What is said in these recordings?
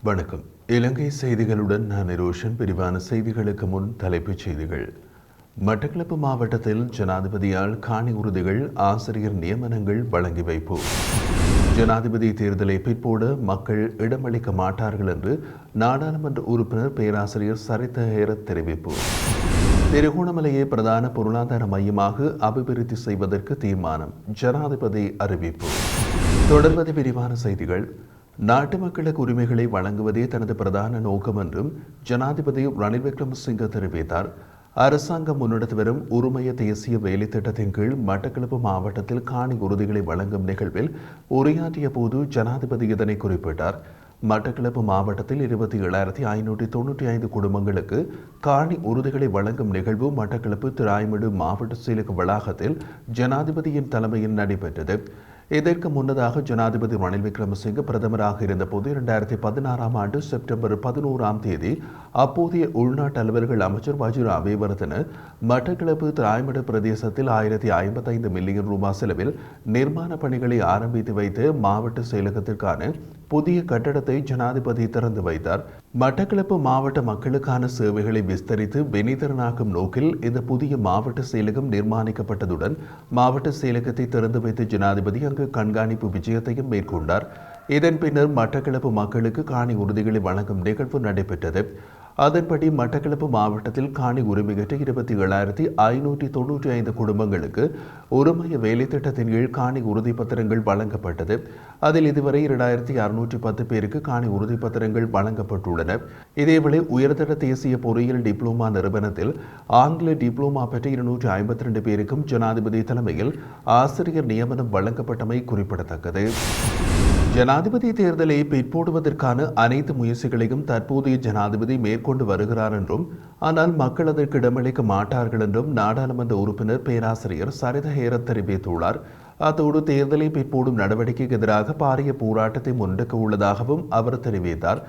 வணக்கம். இலங்கை செய்திகளுடன் நான் ரோஷன். விரிவான செய்திகளுக்கு முன் தலைப்புச் செய்திகள். மட்டக்களப்பு மாவட்டத்தில் ஜனாதிபதியால் காணி உறுதிகள், ஆசிரியர் நியமனங்கள் வழங்கி வைப்பு. ஜனாதிபதி தேர்தலை பிற்போட மக்கள் இடமளிக்க மாட்டார்கள் என்று நாடாளுமன்ற உறுப்பினர் பேராசிரியர் சரித ஹேரத் தெரிவிப்பு. திருகோணமலையை பிரதான பொருளாதார மையமாக அபிவிருத்தி செய்வதற்கு தீர்மானம், ஜனாதிபதி அறிவிப்பு. தொடர்வது விரிவான செய்திகள். நாட்டு மக்களுக்கு உரிமைகளை வழங்குவதே தனது பிரதான நோக்கம் என்றும் ஜனாதிபதி ரணில் விக்ரமசிங்க தெரிவித்தார். அரசாங்கம் முன்னெடுத்து வரும் உரிமைய தேசிய வேலை திட்டத்தின் கீழ் மட்டக்களப்பு மாவட்டத்தில் காணி உறுதிகளை வழங்கும் நிகழ்வில் உரையாற்றிய போது ஜனாதிபதி இதனை குறிப்பிட்டார். மட்டக்களப்பு மாவட்டத்தில் 27,595 குடும்பங்களுக்கு காணி உறுதிகளை வழங்கும் நிகழ்வு மட்டக்களப்பு திராய்மடு மாவட்ட செயலக வளாகத்தில் ஜனாதிபதியின் தலைமையில் நடைபெற்றது. இதற்கு முன்னதாக ஜனாதிபதி ரணில் விக்ரமசிங்க பிரதமராக இருந்தபோது 2016 ஆண்டு செப்டம்பர் 11 அப்போதைய உள்நாட்டு அலுவல்கள் அமைச்சர் வஜிர அபேவர்தன மட்டக்களப்பு திராய்மடு பிரதேசத்தில் 1055 மில்லியன் ரூபாய் செலவில் நிர்மாண பணிகளை ஆரம்பித்து வைத்து மாவட்ட செயலகத்திற்கான புதிய கட்டடத்தை ஜனாதிபதி திறந்து வைத்தார். மட்டக்களப்பு மாவட்ட மக்களுக்கான சேவைகளை விஸ்தரித்து வினைத்திறனாக்கும் நோக்கில் இந்த புதிய மாவட்ட செயலகம் நிர்மாணிக்கப்பட்டதுடன் மாவட்ட செயலகத்தை திறந்து வைத்து ஜனாதிபதி அங்கு கண்காணிப்பு விஜயத்தையும் மேற்கொண்டார். இதன் பின்னர் மட்டக்களப்பு மக்களுக்கு காணி உறுதிகளை வழங்கும் நிகழ்வு நடைபெற்றது. அதன்படி மட்டக்களப்பு மாவட்டத்தில் காணி உரிமை பெற்ற 27,595 குடும்பங்களுக்கு ஒருமைய வேலை திட்டத்தின் கீழ் காணி உறுதி பத்திரங்கள் வழங்கப்பட்டது. அதில் இதுவரை 2,610 பேருக்கு காணி உறுதி பத்திரங்கள் வழங்கப்பட்டுள்ளன. இதேவேளை உயர்தர தேசிய பொறியியல் டிப்ளோமா நிறுவனத்தில் ஆங்கில டிப்ளோமா பெற்ற 252 பேருக்கும் ஜனாதிபதி தலைமையில் ஆசிரியர் நியமனம் வழங்கப்பட்டமை குறிப்பிடத்தக்கது. ஜனாதிபதி தேர்தலை பிற்போடுவதற்கான அனைத்து முயற்சிகளையும் தற்போதைய ஜனாதிபதி மேற்கொண்டு வருகிறார் என்றும், ஆனால் மக்கள் அதற்கு இடமளிக்க மாட்டார்கள் என்றும் நாடாளுமன்ற உறுப்பினர் பேராசிரியர் சரித ஹேரத் தெரிவித்துள்ளார். அத்தோடு தேர்தலை பிற்போடும் நடவடிக்கைக்கு எதிராக பாரிய போராட்டத்தை முன்னெடுக்க உள்ளதாகவும் அவர் தெரிவித்தார்.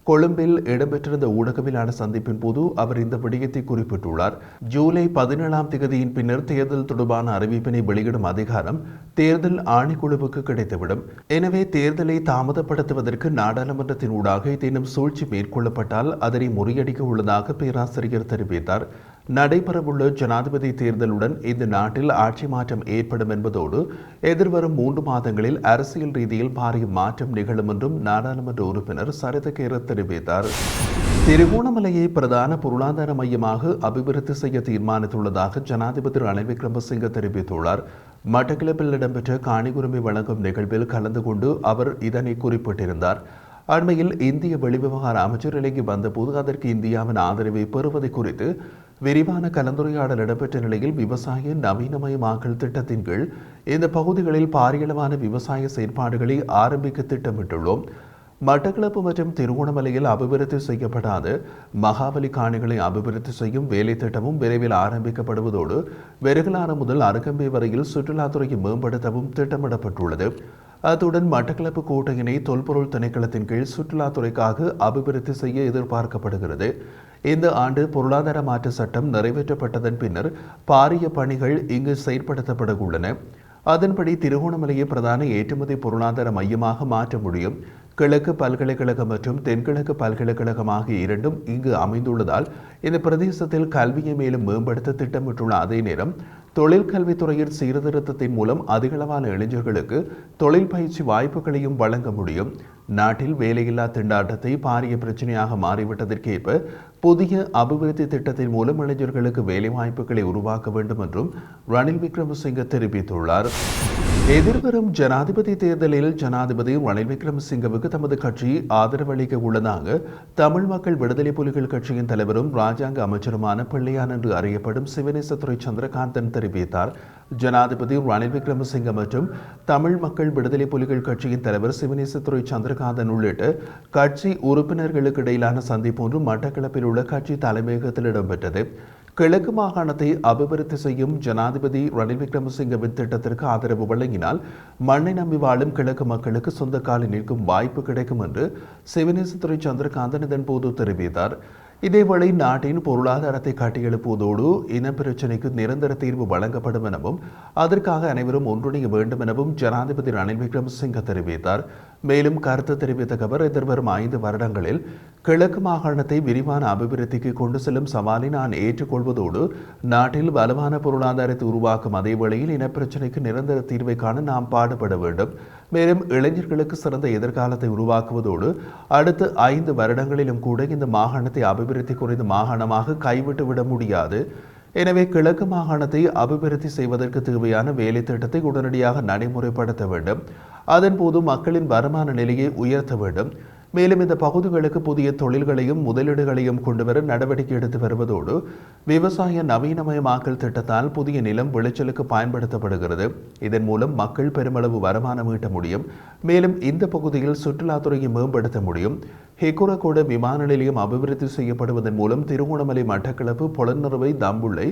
கொழும்பில் இடம்பெற்றிருந்த ஊடகவியலாள சந்திப்பின் போது அவர் இந்த விடயத்தை குறிப்பிட்டுள்ளார். ஜூலை 17 பின்னர் தேர்தல் தொடர்பான அறிவிப்பினை வெளியிடும் அதிகாரம் தேர்தல் ஆணைக்குழுவுக்கு கிடைத்துவிடும். எனவே தேர்தலை தாமதப்படுத்துவதற்கு நாடாளுமன்றத்தின் ஊடாக ஏதேனும் சூழ்ச்சி மேற்கொள்ளப்பட்டால் அதனை முறியடிக்க உள்ளதாக பேராசிரியர் தெரிவித்தார். நடைபெறவுள்ள ஜனாதிபதி தேர்தலுடன் இந்த நாட்டில் ஆட்சி மாற்றம் ஏற்படும் என்பதோடு எதிர்வரும் 3 மாதங்களில் அரசியல் ரீதியில் பாரிய மாற்றம் நிகழும் என்றும் நாடாளுமன்ற உறுப்பினர் சரித ஹேரத் தெரிவித்தார். திருகோணமலையை பிரதான பொருளாதார மையமாக அபிவிருத்தி செய்ய தீர்மானித்துள்ளதாக ஜனாதிபதி ரணில் விக்ரமசிங்க தெரிவித்துள்ளார். மட்டக்களப்பில் இடம்பெற்ற காணி உரிமை வழங்கும் நிகழ்வில் கலந்து கொண்டு அவர் இதனை குறிப்பிட்டிருந்தார். அண்மையில் இந்திய வெளிவிவகார அமைச்சர் இலங்கை வந்தபோது அதற்கு இந்தியாவின் ஆதரவை பெறுவது குறித்து விரிவான கலந்துரையாடல் இடம்பெற்ற நிலையில் விவசாய நவீனமயமாக்கல் திட்டத்தின் கீழ் இந்த பகுதிகளில் பாரியளவான விவசாய செயற்பாடுகளை ஆரம்பிக்க திட்டமிட்டுள்ளோம். மட்டக்களப்பு மற்றும் திருகோணமலையில் அபிவிருத்தி செய்யப்படாத மகாபலி காணிகளை அபிவிருத்தி செய்யும் வேலை திட்டமும் விரைவில் ஆரம்பிக்கப்படுவதோடு வெறுகலாறு முதல் அருகம்பை வரையில் சுற்றுலாத்துறையை மேம்படுத்தவும் திட்டமிடப்பட்டுள்ளது. அத்துடன் மட்டக்களப்பு கோட்டையினை தொல்பொருள் திணைக்களத்தின் கீழ் சுற்றுலாத்துறைக்காக அபிவிருத்தி செய்ய எதிர்பார்க்கப்படுகிறது. இந்த ஆண்டு பொருளாதார மாற்ற சட்டம் நிறைவேற்றப்பட்டதன் பின்னர் பாரிய பணிகள் இங்கு செயற்படுத்தப்பட உள்ளன. அதன்படி திருகோணமலையை பிரதான ஏற்றுமதி பொருளாதார மையமாக மாற்ற முடியும். கிழக்கு பல்கலைக்கழகம் மற்றும் தென்கிழக்கு பல்கலைக்கழகம் ஆகிய இரண்டும் இங்கு அமைந்துள்ளதால் இந்த பிரதேசத்தில் கல்வியை மேலும் மேம்படுத்த திட்டமிட்டுள்ள அதே நேரம் தொழில் கல்வித்துறையின் சீர்திருத்தத்தின் மூலம் அதிகளவான இளைஞர்களுக்கு தொழில் பயிற்சி வாய்ப்புகளையும் வழங்க முடியும். நாட்டில் வேலையில்லா திண்டாட்டத்தை பாரிய பிரச்சனையாக மாறிவிட்டதற்கேற்ப புதிய அபிவிருத்தி திட்டத்தின் மூலம் இளைஞர்களுக்கு வேலைவாய்ப்புகளை உருவாக்க வேண்டும் என்றும் ரணில் விக்ரமசிங்க தெரிவித்துள்ளார். எதிர்வரும் ஜனாதிபதி தேர்தலில் ஜனாதிபதி ரணில் விக்ரமசிங்கவுக்கு தமது கட்சி ஆதரவளிக்க உள்ளதாக தமிழ் மக்கள் விடுதலை புலிகள் கட்சியின் தலைவரும் ராஜாங்க அமைச்சருமான பிள்ளையான் என்று அறியப்படும் சிவனேசத்துறை சந்திரகாந்தன் தெரிவித்தார். ஜனாதிபதி ரணில் விக்ரமசிங்க மற்றும் தமிழ் மக்கள் விடுதலை புலிகள் கட்சியின் தலைவர் சிவனேசத்துறை சந்திரகாந்தன் உள்ளிட்ட கட்சி உறுப்பினர்களுக்கு இடையிலான சந்திப்பு ஒன்று மட்டக்களப்பில் உள்ள கட்சி தலைமையகத்தில் இடம்பெற்றது. கிழக்கு மாகாணத்தை அபிவிருத்தி செய்யும் ஜனாதிபதி ரணில் விக்ரமசிங்கவின் திட்டத்திற்கு ஆதரவு வழங்கினால் மண்ணை நம்பி வாழும் கிழக்கு மக்களுக்கு சொந்த காலில் நிற்கும் வாய்ப்பு கிடைக்கும் என்று சிவனேசத்துறை சந்திரகாந்தன் இதன் போது தெரிவித்தார். இதேவேளை நாட்டின் பொருளாதாரத்தை கட்டியெழுப்புவதோடு இனப்பிரச்சினைக்கு நிரந்தர தீர்வு வழங்கப்படும் எனவும் அதற்காக அனைவரும் ஒன்றிணைய வேண்டும் எனவும் ஜனாதிபதி ரணில் விக்ரமசிங்க தெரிவித்தார். மேலும் கருத்து தெரிவித்த அவர் எதிர்வரும் 5 வருடங்களில் கிழக்கு மாகாணத்தை விரிவான அபிவிருத்திக்கு கொண்டு செல்லும் சவாலை நான் ஏற்றுக்கொள்வதோடு நாட்டில் வலுவான பொருளாதாரத்தை உருவாக்கும் அதே வேளையில் இனப்பிரச்சினைக்கு நிரந்தர தீர்வை காண நாம் பாடுபட வேண்டும். மேலும் இளைஞர்களுக்கு சிறந்த எதிர்காலத்தை உருவாக்குவதோடு அடுத்த 5 வருடங்களிலும் கூட இந்த மாகாணத்தை அபிவிருத்தி குறைந்த மாகாணமாக கைவிட்டு விட முடியாது. எனவே கிழக்கு மாகாணத்தை அபிவிருத்தி செய்வதற்கு தேவையான வேலை திட்டத்தை உடனடியாக நடைமுறைப்படுத்த வேண்டும். அதன்போது மக்களின் வருமான நிலையை உயர்த்த வேண்டும். மேலும் இந்த பகுதிகளுக்கு புதிய தொழில்களையும் முதலீடுகளையும் கொண்டுவர நடவடிக்கை எடுத்து வருவதோடு விவசாய நவீனமயமாக்கல் திட்டத்தால் புதிய நிலம் விளைச்சலுக்கு பயன்படுத்தப்படுகிறது. இதன் மூலம் மக்கள் பெருமளவு வருமானம் ஈட்ட முடியும். மேலும் இந்த பகுதியில் சுற்றுலாத்துறையை மேம்படுத்த முடியும். ஹெகுரகோட விமான நிலையம் அபிவிருத்தி செய்யப்படுவதன் மூலம் திருகோணமலை, மட்டக்களப்பு, பொலன்னறுவை, தம்புள்ளை,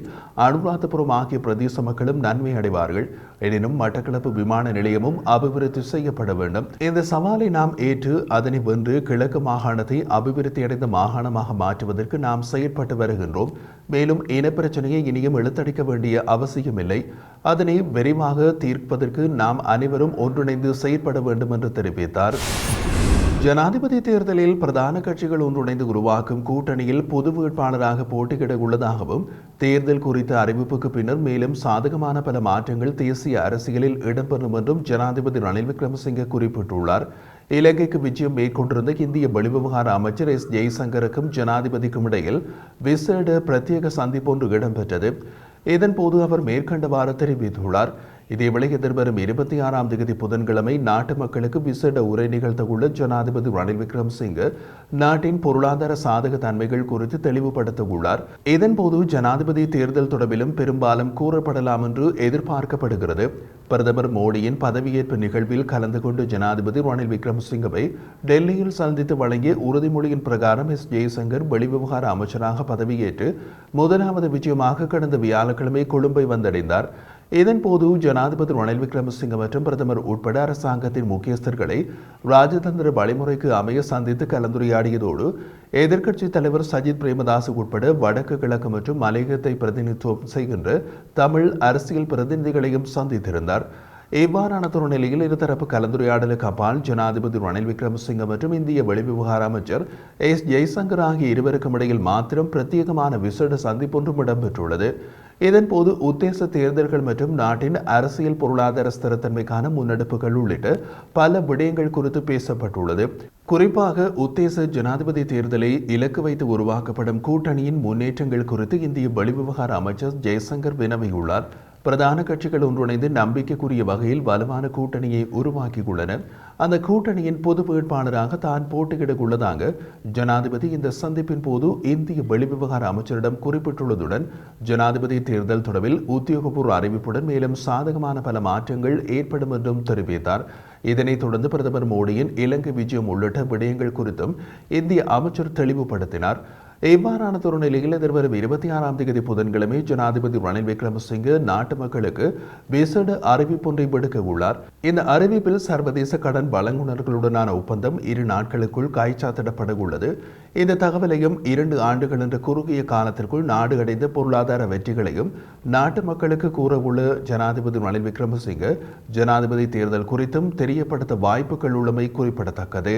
அனுராதபுரம் ஆகிய பிரதேச மக்களும் நன்மை அடைவார்கள். எனினும் மட்டக்களப்பு விமான நிலையமும் அபிவிருத்தி செய்யப்பட வேண்டும். இந்த சவாலை நாம் ஏற்று அதனை வென்று கிழக்கு மாகாணத்தை அபிவிருத்தியடைந்த மாகாணமாக மாற்றுவதற்கு நாம் செயற்பட்டு வருகின்றோம். மேலும் இனப்பிரச்சனையை இனியும் இழுத்தடிக்க வேண்டிய அவசியமில்லை. அதனை விரைவாக தீர்ப்பதற்கு நாம் அனைவரும் ஒன்றிணைந்து செயற்பட வேண்டும் என்று தெரிவித்தார். ஜனாதிபதி தேர்தலில் பிரதான கட்சிகள் ஒன்றிணைந்து உருவாக்கும் கூட்டணியில் பொது வேட்பாளராக போட்டியிட உள்ளதாகவும் தேர்தல் குறித்த அறிவிப்புக்கு பின்னர் மேலும் சாதகமான பல மாற்றங்கள் தேசிய அரசியலில் இடம்பெறும் என்றும் ஜனாதிபதி ரணில் விக்ரமசிங்கே குறிப்பிட்டுள்ளார். இலங்கைக்கு விஜயம் மேற்கொண்டிருந்த இந்திய வெளிவிவகார அமைச்சர் எஸ் ஜெய்சங்கருக்கும் ஜனாதிபதிக்கும் இடையில் விசேட பிரத்யேக சந்திப்பொன்று இடம்பெற்றது. இதன்போது அவர் மேற்கண்டவாறு தெரிவித்துள்ளார். இதேவேளை எதிர்வரும் 26ஆம் தேதி புதன்கிழமை நாட்டு மக்களுக்கு விசேட உரை நிகழ்த்தவுள்ள ஜனாதிபதி ரணில் விக்ரமசிங்கே நாட்டின் பொருளாதார சாதக தன்மைகள் குறித்து தெளிவுபடுத்த உள்ளார். இதன்போது ஜனாதிபதி தேர்தல் தொடர்பிலும் பெரும்பாலும் கூறப்படலாம் என்று எதிர்பார்க்கப்படுகிறது. பிரதமர் மோடியின் பதவியேற்பு நிகழ்வில் கலந்து கொண்டு ஜனாதிபதி ரணில் விக்ரமசிங்கவை டெல்லியில் சந்தித்து வழங்கிய உறுதிமொழியின் பிரகாரம் எஸ் ஜெய்சங்கர் வெளிவிவகார அமைச்சராக பதவியேற்று முதலாவது விஜயமாக கடந்த வியாழக்கிழமை கொழும்பை வந்தடைந்தார். இதன்போது ஜனாதிபதி ரணில் விக்ரமசிங்கே மற்றும் பிரதமர் உட்பட அரசாங்கத்தின் முக்கியஸ்தர்களை ராஜதந்திர வழிமுறைக்கு அமைய சந்தித்து கலந்துரையாடியதோடு எதிர்க்கட்சித் தலைவர் சஜித் பிரேமதாச உட்பட வடக்கு கிழக்கு மற்றும் மலையகத்தை பிரதிநிதித்துவம் செய்கின்ற தமிழ் அரசியல் பிரதிநிதிகளையும் சந்தித்திருந்தார். இவ்வாறான நிலையில் இருதரப்பு கலந்துரையாடலுக்கு அப்பால் ஜனாதிபதி ரணில் விக்ரமசிங்கே மற்றும் இந்திய வெளிவிவகார அமைச்சர் எஸ் ஜெய்சங்கர் ஆகிய இருவருக்கும் இடையில் மாத்திரம் பிரத்யேகமான விசேட சந்திப்பொன்றும் இடம்பெற்றுள்ளது. இதன்போது உத்தேச தேர்தல்கள் மற்றும் நாட்டின் அரசியல் பொருளாதார ஸ்திரத்தன்மைக்கான முன்னெடுப்புகள் உள்ளிட்ட பல விடயங்கள் குறித்து பேசப்பட்டுள்ளது. குறிப்பாக உத்தேச ஜனாதிபதி தேர்தலை இலக்கு வைத்து உருவாக்கப்படும் கூட்டணியின் முன்னேற்றங்கள் குறித்து இந்திய வெளிவிவகார அமைச்சர் ஜெய்சங்கர் வினவியுள்ளார். பிரதான கட்சிகள் ஒன்றிணைந்து நம்பிக்கைக்குரிய வகையில் வலுவான கூட்டணியை உருவாக்கியுள்ளன. அந்த கூட்டணியின் பொது வேட்பாளராக தான் போட்டியிட உள்ளதாக ஜனாதிபதி இந்த சந்திப்பின் போது இந்திய வெளிவிவகார அமைச்சரிடம் குறிப்பிட்டுள்ளதுடன் ஜனாதிபதி தேர்தல் தொடர்பில் உத்தியோகபூர்வ அறிவிப்புடன் மேலும் சாதகமான பல மாற்றங்கள் ஏற்படும் என்றும் தெரிவித்தார். இதனைத் தொடர்ந்து பிரதமர் மோடியின் இலங்கை விஜயம் உள்ளிட்ட விடயங்கள் குறித்தும் இந்திய அமைச்சர் தெளிவுபடுத்தினார். இவ்வாறான நிலையில் எதிர்வரும் 26ஆம் தேதி புதன்கிழமை ஜனாதிபதி ரணில் விக்ரமசிங்கே நாட்டு மக்களுக்கு விசேட அறிவிப்பொன்றை விடுக்க உள்ளார். இந்த அறிவிப்பில் சர்வதேச கடன் வழங்குநர்களுடனான ஒப்பந்தம் 2 நாட்களுக்குள் கைச்சாத்திடப்பட உள்ளது. இந்த தகவலையும் 2 ஆண்டுகள் என்ற குறுகிய காலத்திற்குள் நாடு அடைந்த பொருளாதார வெற்றிகளையும் நாட்டு மக்களுக்கு கூறவுள்ள ஜனாதிபதி ரணில் விக்ரமசிங்கே ஜனாதிபதி தேர்தல் குறித்தும் தெரியப்படுத்த வாய்ப்புகள் உள்ளமை குறிப்பிடத்தக்கது.